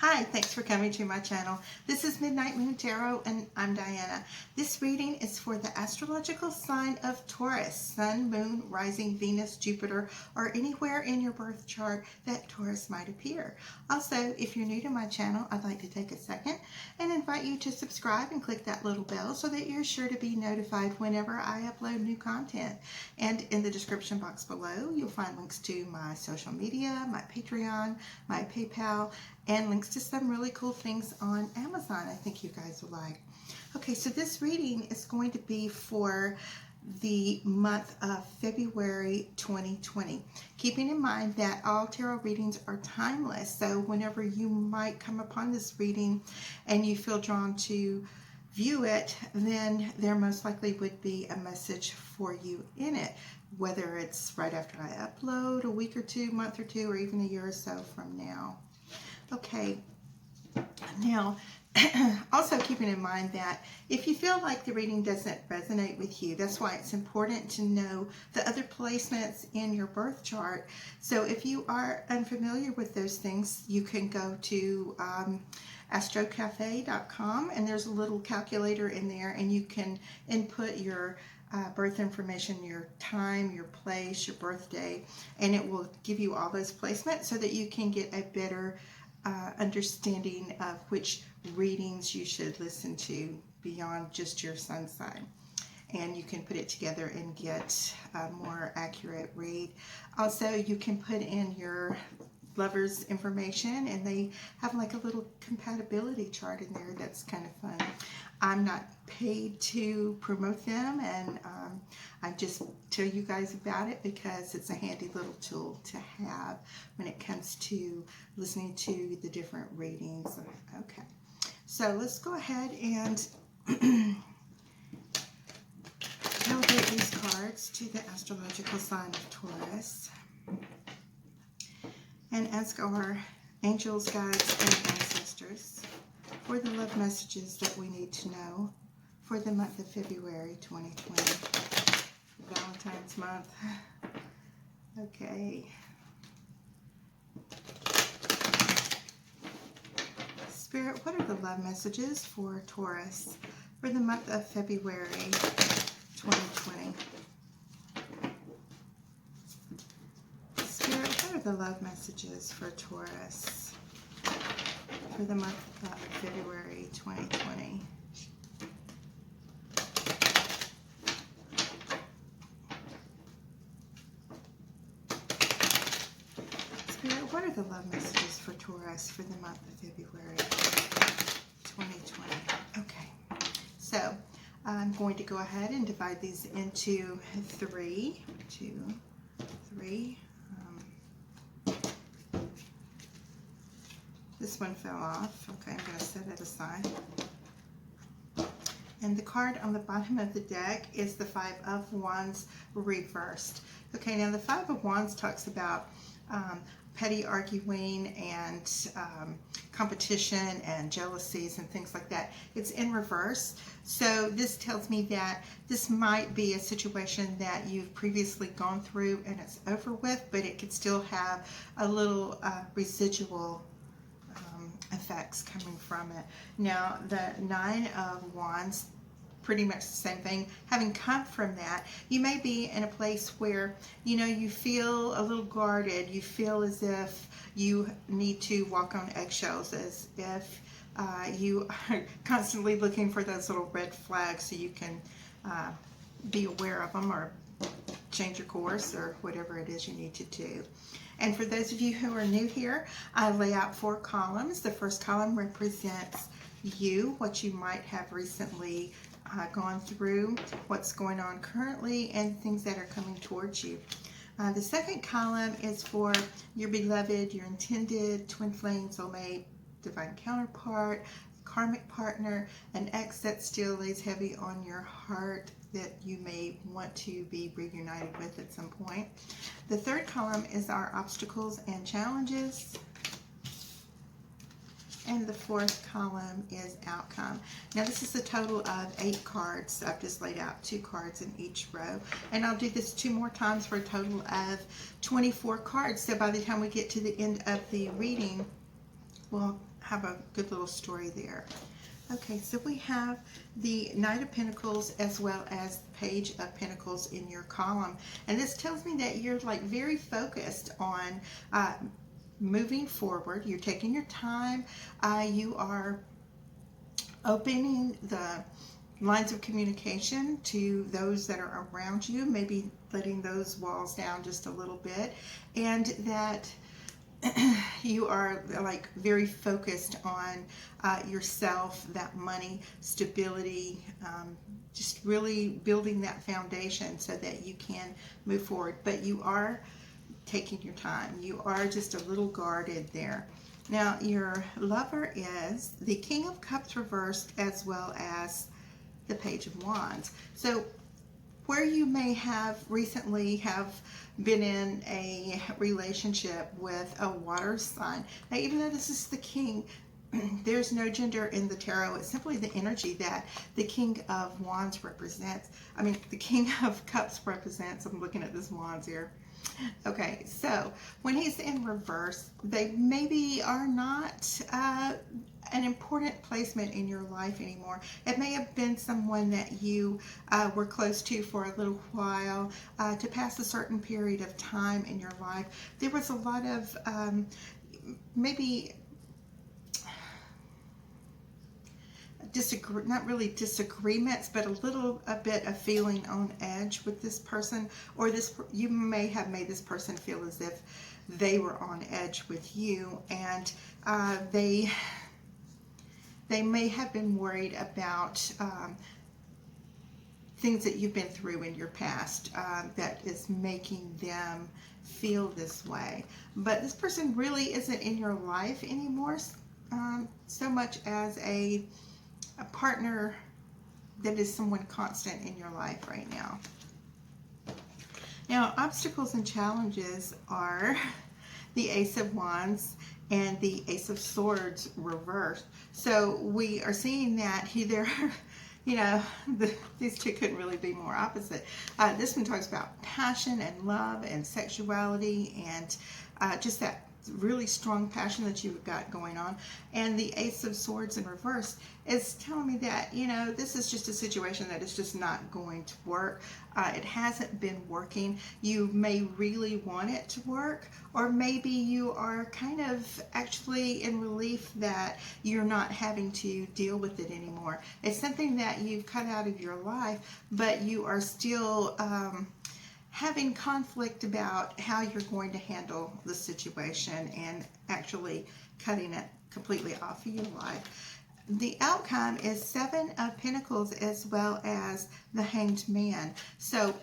Hi, thanks for coming to my channel. This is Midnight Moon Tarot and I'm Diana. This reading is for the astrological sign of Taurus, Sun, Moon, Rising, Venus, Jupiter, or anywhere in your birth chart that Taurus might appear. Also, if you're new to my channel, I'd like to take a second and invite you to subscribe and click that little bell so that you're sure to be notified whenever I upload new content. And in the description box below, you'll find links to my social media, my Patreon, my PayPal, and links to some really cool things on Amazon I think you guys will like. Okay, so this reading is going to be for the month of February 2020. Keeping in mind that all tarot readings are timeless, so whenever you might come upon this reading and you feel drawn to view it, then there most likely would be a message for you in it, whether it's right after I upload, a week or two, month or two, or even a year or so from now. Okay, now also keeping in mind that if you feel like the reading doesn't resonate with you, that's why it's important to know the other placements in your birth chart. So if you are unfamiliar with those things, you can go to astrocafe.com and there's a little calculator in there and you can input your birth information, your time, your place, your birthday, and it will give you all those placements so that you can get a better understanding of which readings you should listen to beyond just your sun sign. And you can put it together and get a more accurate read. Also, you can put in your lover's information and they have like a little compatibility chart in there that's kind of fun. I'm not paid to promote them, and I just tell you guys about it because it's a handy little tool to have when it comes to listening to the different readings. Okay, so let's go ahead and calibrate these cards to the astrological sign of Taurus and ask our angels, guides, and ancestors for the love messages that we need to know for the month of February 2020, Valentine's month. Okay. Spirit, what are the love messages for Taurus for the month of February 2020? Spirit, what are the love messages for Taurus for the month of February 2020? Spirit, what are the love messages for Taurus for the month of February 2020? Okay, so I'm going to go ahead and divide these into three. This one fell off. Okay, I'm going to set it aside. And the card on the bottom of the deck is the Five of Wands reversed. Okay, now the Five of Wands talks about petty arguing and competition and jealousies and things like that. It's in reverse. So this tells me that this might be a situation that you've previously gone through and it's over with, but it could still have a little residual effects coming from it. Now the Nine of Wands, pretty much the same thing. Having come from that, you may be in a place where you feel a little guarded. You feel as if you need to walk on eggshells, as if you are constantly looking for those little red flags so you can be aware of them or change your course or whatever it is you need to do. And for those of you who are new here, I lay out 4 columns. The first column represents you, what you might have recently gone through, what's going on currently, and things that are coming towards you. The second column is for your beloved, your intended, twin flame, soulmate, divine counterpart, karmic partner, an ex that still lays heavy on your heart that you may want to be reunited with at some point. The third column is our obstacles and challenges. And the fourth column is outcome. Now this is a total of 8 cards. I've just laid out 2 cards in each row. And I'll do this 2 more times for a total of 24 cards. So by the time we get to the end of the reading, we'll have a good little story there. Okay, so we have the Knight of Pentacles as well as the Page of Pentacles in your column. And this tells me that you're like very focused on moving forward. You're taking your time. You are opening the lines of communication to those that are around you, maybe letting those walls down just a little bit, and that you are like very focused on yourself, that money, stability, just really building that foundation so that you can move forward. But you are taking your time. You are just a little guarded there. Now, your lover is the King of Cups reversed as well as the Page of Wands. So where you may have recently have been in a relationship with a water sign. Now, even though this is the King, there's no gender in the tarot. It's simply the energy that the King of Wands represents. I mean, the King of Cups represents. I'm looking at this Wands here. Okay, so when he's in reverse, they maybe are not an important placement in your life anymore. It may have been someone that you were close to for a little while, to pass a certain period of time in your life. There was a lot of maybe not really disagreements, but a bit of feeling on edge with this person, or you may have made this person feel as if they were on edge with you, and they may have been worried about things that you've been through in your past that is making them feel this way. But this person really isn't in your life anymore, so much as a partner that is someone constant in your life right now. Now, obstacles and challenges are the Ace of Wands and the Ace of Swords reversed. So we are seeing that these two couldn't really be more opposite. This one talks about passion and love and sexuality and just that really strong passion that you've got going on. And the Ace of Swords in reverse is telling me that, this is just a situation that is just not going to work. It hasn't been working. You may really want it to work, or maybe you are kind of actually in relief that you're not having to deal with it anymore. It's something that you've cut out of your life, but you are still having conflict about how you're going to handle the situation and actually cutting it completely off of your life. The outcome is Seven of Pentacles as well as the Hanged Man. So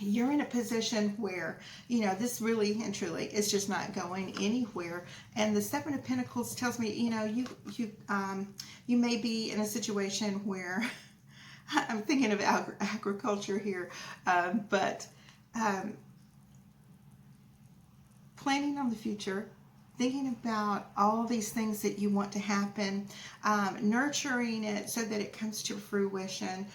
you're in a position where, this really and truly is just not going anywhere. And the Seven of Pentacles tells me, you may be in a situation where I'm thinking of agriculture here, but planning on the future, thinking about all these things that you want to happen, nurturing it so that it comes to fruition,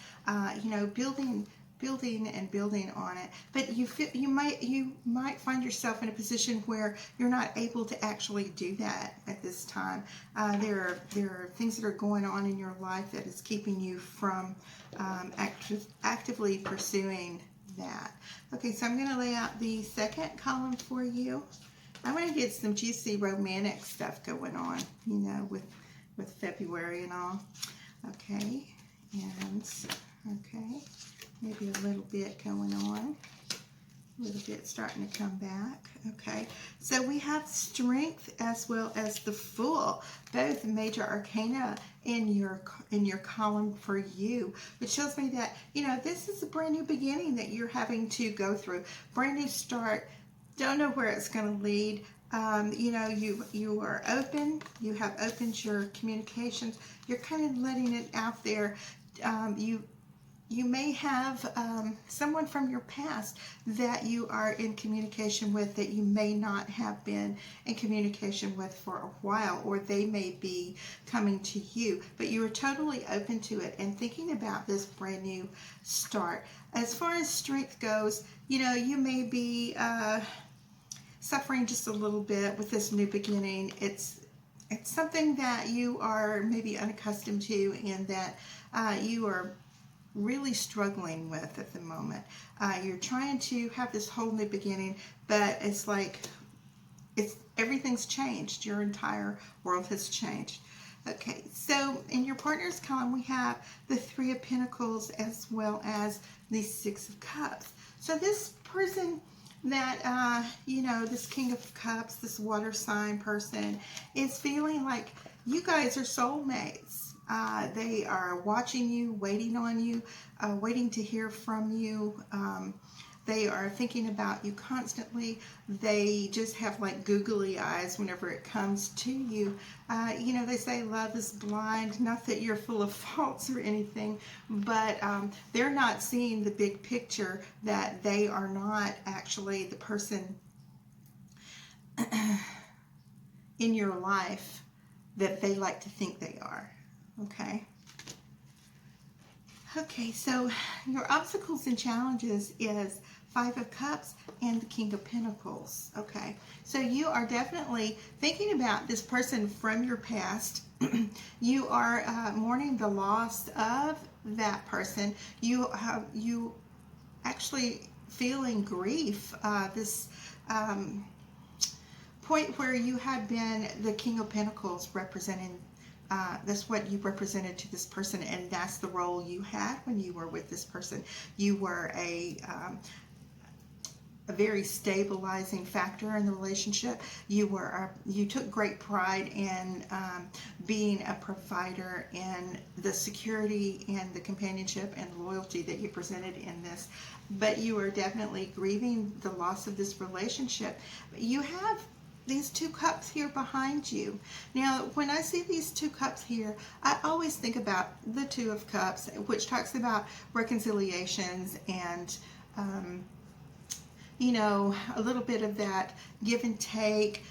building and building on it. But you might find yourself in a position where you're not able to actually do that at this time. There are things that are going on in your life that is keeping you from actively pursuing that. Okay, so I'm going to lay out the second column for you. I want to get some juicy romantic stuff going on, with February and all. Okay, maybe a little bit going on. A little bit starting to come back. Okay, so we have Strength as well as the Fool, both major arcana in your column for you, which shows me that this is a brand new beginning that you're having to go through. Brand new start. Don't know where it's going to lead. You are open. You have opened your communications. You're kind of letting it out there. You may have someone from your past that you are in communication with that you may not have been in communication with for a while, or they may be coming to you, but you are totally open to it and thinking about this brand new start. As far as strength goes, you may be suffering just a little bit with this new beginning. It's it's something that you are maybe unaccustomed to, and that you are really struggling with at the moment. You're trying to have this whole new beginning, but it's like everything's changed. Your entire world has changed. Okay, so in your partner's column, we have the Three of Pentacles as well as the Six of Cups. So this person that, this King of Cups, this water sign person, is feeling like you guys are soulmates. They are watching you, waiting on you, waiting to hear from you. They are thinking about you constantly. They just have like googly eyes whenever it comes to you. They say love is blind. Not that you're full of faults or anything, but they're not seeing the big picture, that they are not actually the person in your life that they like to think they are. Okay. Okay, so your obstacles and challenges is Five of Cups and the King of Pentacles. Okay, so you are definitely thinking about this person from your past. You are mourning the loss of that person. You actually feeling grief. This point where you had been the King of Pentacles representing. That's what you represented to this person, and that's the role you had when you were with this person. You were a very stabilizing factor in the relationship. You took great pride in being a provider, in the security and the companionship and loyalty that you presented in this. But you are definitely grieving the loss of this relationship. You have these two cups here behind you. Now, when I see these two cups here, I always think about the Two of Cups, which talks about reconciliations and a little bit of that give and take.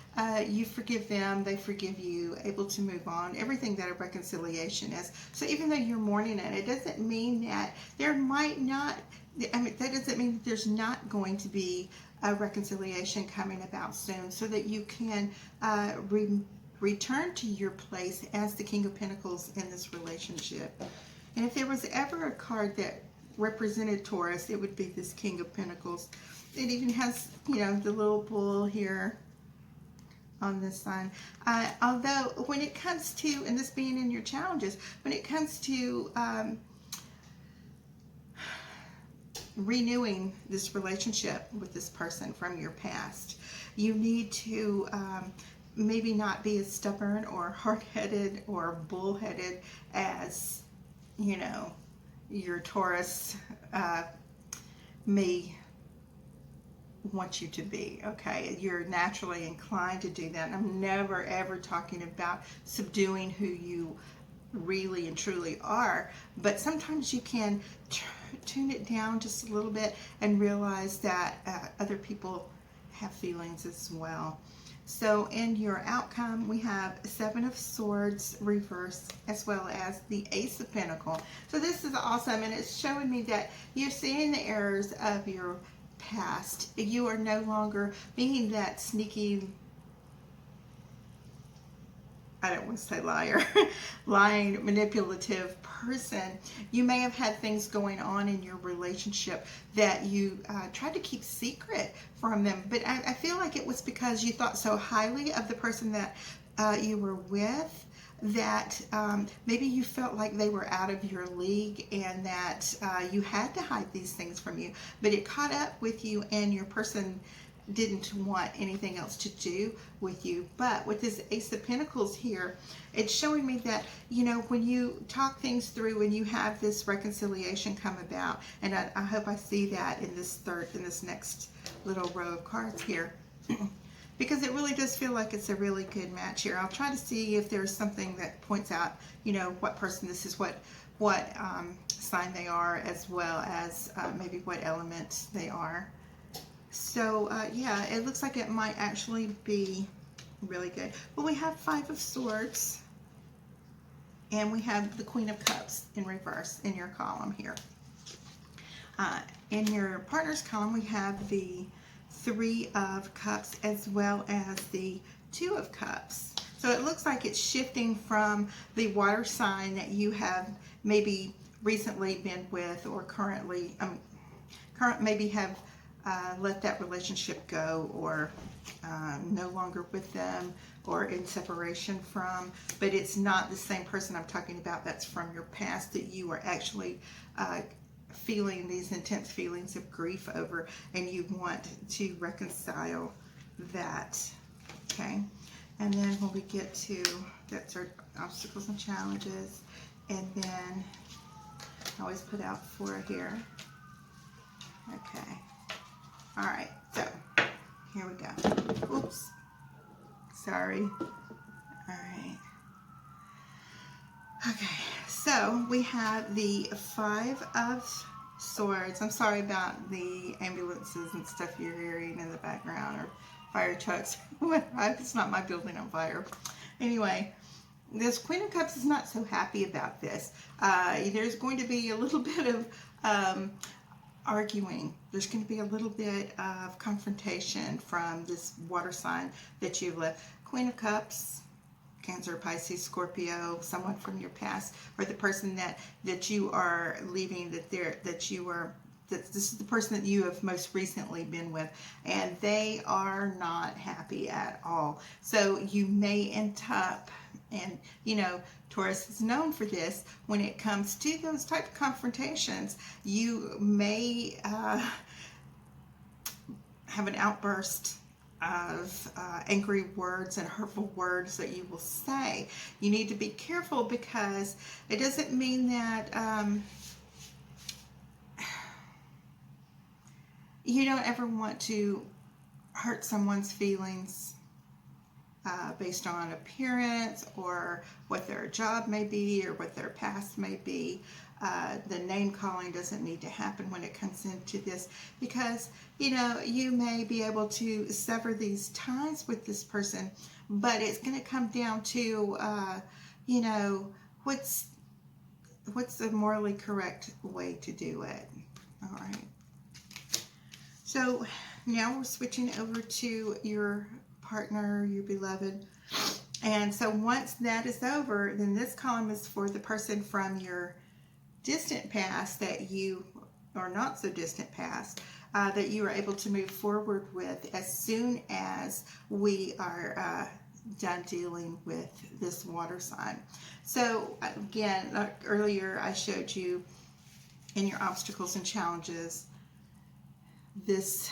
You forgive them, they forgive you, able to move on, everything that a reconciliation is. So even though you're mourning it doesn't mean that there might not, that doesn't mean that there's not going to be a reconciliation coming about soon, so that you can return to your place as the King of Pentacles in this relationship. And if there was ever a card that represented Taurus, it would be this King of Pentacles. It even has, the little bull here on this sign. Although when it comes to, and this being in your challenges, when it comes to renewing this relationship with this person from your past, you need to maybe not be as stubborn or hard-headed or bullheaded as, your Taurus may want you to be. Okay, you're naturally inclined to do that, and I'm never ever talking about subduing who you really and truly are, but sometimes you can tune it down just a little bit and realize that other people have feelings as well. So in your outcome, we have Seven of Swords reversed, as well as the Ace of Pentacles. So this is awesome, and it's showing me that you're seeing the errors of your past. You are no longer being that sneaky, I don't want to say liar, lying, manipulative person. You may have had things going on in your relationship that you tried to keep secret from them, but I feel like it was because you thought so highly of the person that you were with, that maybe you felt like they were out of your league, and that you had to hide these things from you, but it caught up with you, and your person didn't want anything else to do with you. But with this Ace of Pentacles here, it's showing me that, when you talk things through and you have this reconciliation come about, and I hope I see that in this next little row of cards here, because it really does feel like it's a really good match here. I'll try to see if there's something that points out, what person this is, what sign they are, as well as maybe what element they are. So yeah, it looks like it might actually be really good. But we have Five of Swords, and we have the Queen of Cups in reverse in your column here. In your partner's column, we have the Three of Cups, as well as the Two of Cups. So it looks like it's shifting from the water sign that you have maybe recently been with, or currently, maybe have let that relationship go, or no longer with them, or in separation from. But it's not the same person I'm talking about. That's from your past that you are actually feeling these intense feelings of grief over, and you want to reconcile that. Okay, and then when we get to, that's our obstacles and challenges, and then I always put out 4 here. Okay, all right, so here we go. Oops, sorry. All right. Okay, so we have the 5 of Swords. I'm sorry about the ambulances and stuff you're hearing in the background, or fire trucks. It's not my building on fire. Anyway, this Queen of Cups is not so happy about this. There's going to be a little bit of arguing. There's going to be a little bit of confrontation from this water sign that you've left. Queen of Cups, Cancer, Pisces, Scorpio, someone from your past, or the person that you are leaving, that this is the person that you have most recently been with, and they are not happy at all. So you may end up, and Taurus is known for this, when it comes to those type of confrontations, you may have an outburst of angry words and hurtful words that you will say. You need to be careful, because it doesn't mean that you don't ever want to hurt someone's feelings based on appearance, or what their job may be, or what their past may be. The name calling doesn't need to happen when it comes into this, because you may be able to sever these ties with this person, but it's going to come down to what's the morally correct way to do it. All right, so now we're switching over to your partner, your beloved. And so once that is over, then this column is for the person from your distant past, that you, or not so distant past, that you are able to move forward with as soon as we are done dealing with this water sign. So again, earlier I showed you in your obstacles and challenges this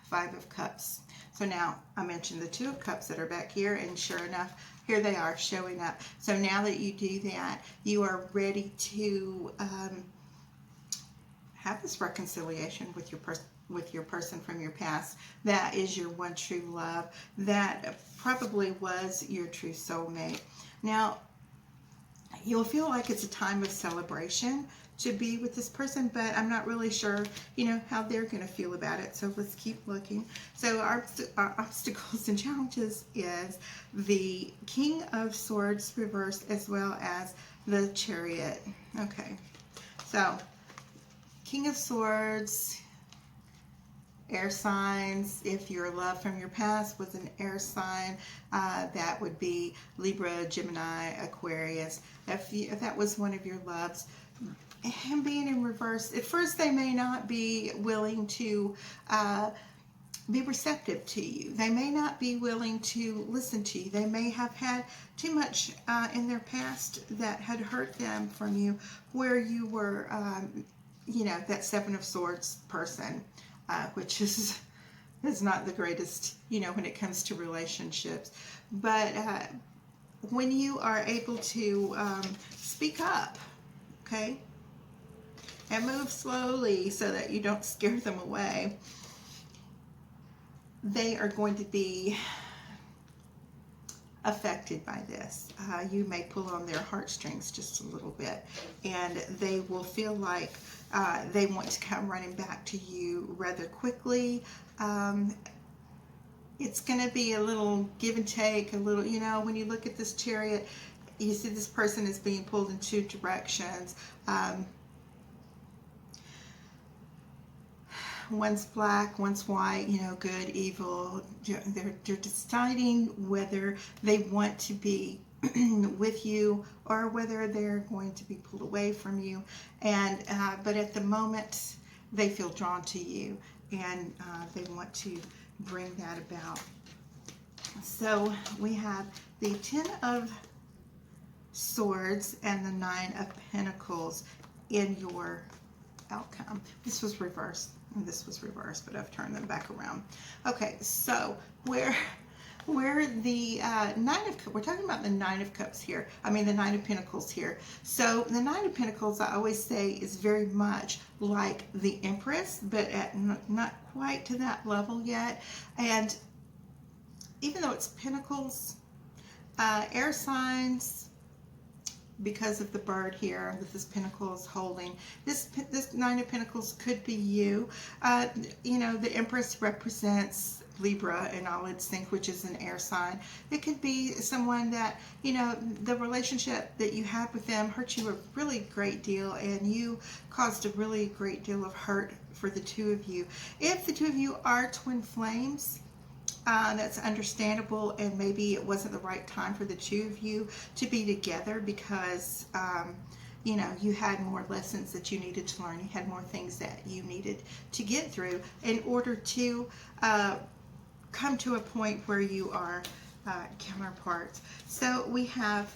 5 of Cups. So now I mentioned the 2 of Cups that are back here, and sure enough, here they are showing up. So now that you do that, you are ready to have this reconciliation with your person from your past. That is your one true love. That probably was your true soulmate. Now, you'll feel like it's a time of celebration to be with this person, but I'm not really sure, how they're going to feel about it. So let's keep looking. So our obstacles and challenges is the King of Swords reversed, as well as the Chariot. Okay, so King of Swords, air signs. If your love from your past was an air sign, that would be Libra, Gemini, Aquarius. If that was one of your loves, him being in reverse, at first they may not be willing to be receptive to you. They may not be willing to listen to you. They may have had too much in their past that had hurt them from you, where you were, that 7 of Swords person, which is not the greatest, when it comes to relationships. But when you are able to speak up, okay, and move slowly so that you don't scare them away, they are going to be affected by this. You may pull on their heartstrings just a little bit, and they will feel like they want to come running back to you rather quickly. It's going to be a little give and take, a little, when you look at this Chariot, you see this person is being pulled in 2 directions. one's black, one's white, you know, good, evil. They're deciding whether they want to be with you or whether they're going to be pulled away from you. And but at the moment, they feel drawn to you, and they want to bring that about. So we have the 10 of Swords and the 9 of Pentacles in your outcome. This was reversed, and this was reversed, but I've turned them back around. Okay, so where the we're talking about the 9 of Cups here. I mean the 9 of Pentacles here. So the 9 of Pentacles, I always say, is very much like the Empress, but at not quite to that level yet. And even though it's Pentacles, air signs, because of the bird here that this pentacle is holding, this 9 of Pentacles could be you. You know, the Empress represents Libra in all its things, which is an air sign. It could be someone that, you know, the relationship that you had with them hurt you a really great deal, and you caused a really great deal of hurt for the two of you. If the two of you are twin flames, that's understandable, and maybe it wasn't the right time for the two of you to be together because you know, you had more lessons that you needed to learn. You had more things that you needed to get through in order to come to a point where you are counterparts. So we have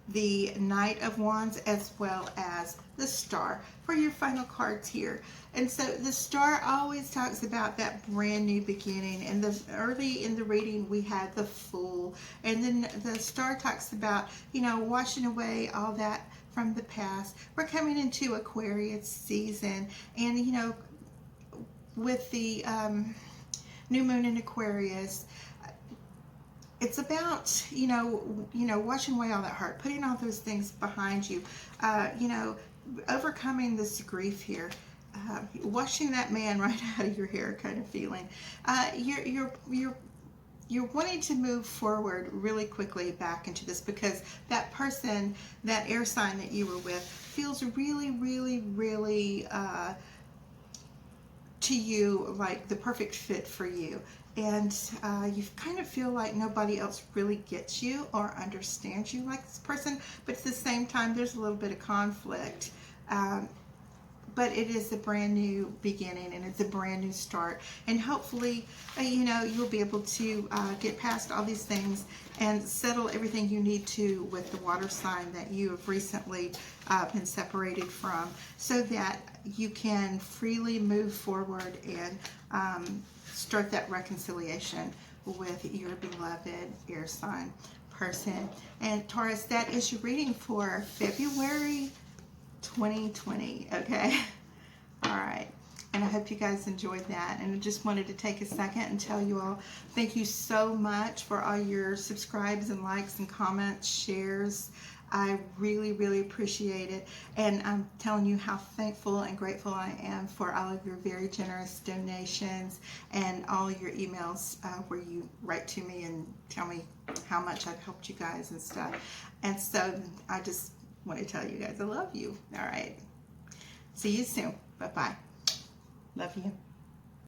the Knight of Wands as well as the Star for your final cards here. And so the Star always talks about that brand new beginning, and early in the reading we had the Fool, and then the Star talks about, you know, washing away all that from the past. We're coming into Aquarius season, and you know, with the new moon in Aquarius, it's about, you know, washing away all that hurt, putting all those things behind you, you know, overcoming this grief here, washing that man right out of your hair kind of feeling. You're wanting to move forward really quickly back into this, because that person, that air sign that you were with, feels really, really, really to you like the perfect fit for you. And you kind of feel like nobody else really gets you or understands you like this person, but at the same time there's a little bit of conflict. But it is a brand new beginning, and it's a brand new start, and hopefully you know, you'll be able to get past all these things and settle everything you need to with the water sign that you have recently been separated from, so that you can freely move forward and start that reconciliation with your beloved air sign person. And Taurus, that is your reading for February 2020, okay? All right. And I hope you guys enjoyed that. And I just wanted to take a second and tell you all, thank you so much for all your subscribes and likes and comments, shares. I really, really appreciate it. And I'm telling you how thankful and grateful I am for all of your very generous donations and all your emails where you write to me and tell me how much I've helped you guys and stuff. And so I just want to tell you guys I love you. All right. See you soon. Bye-bye. Love you.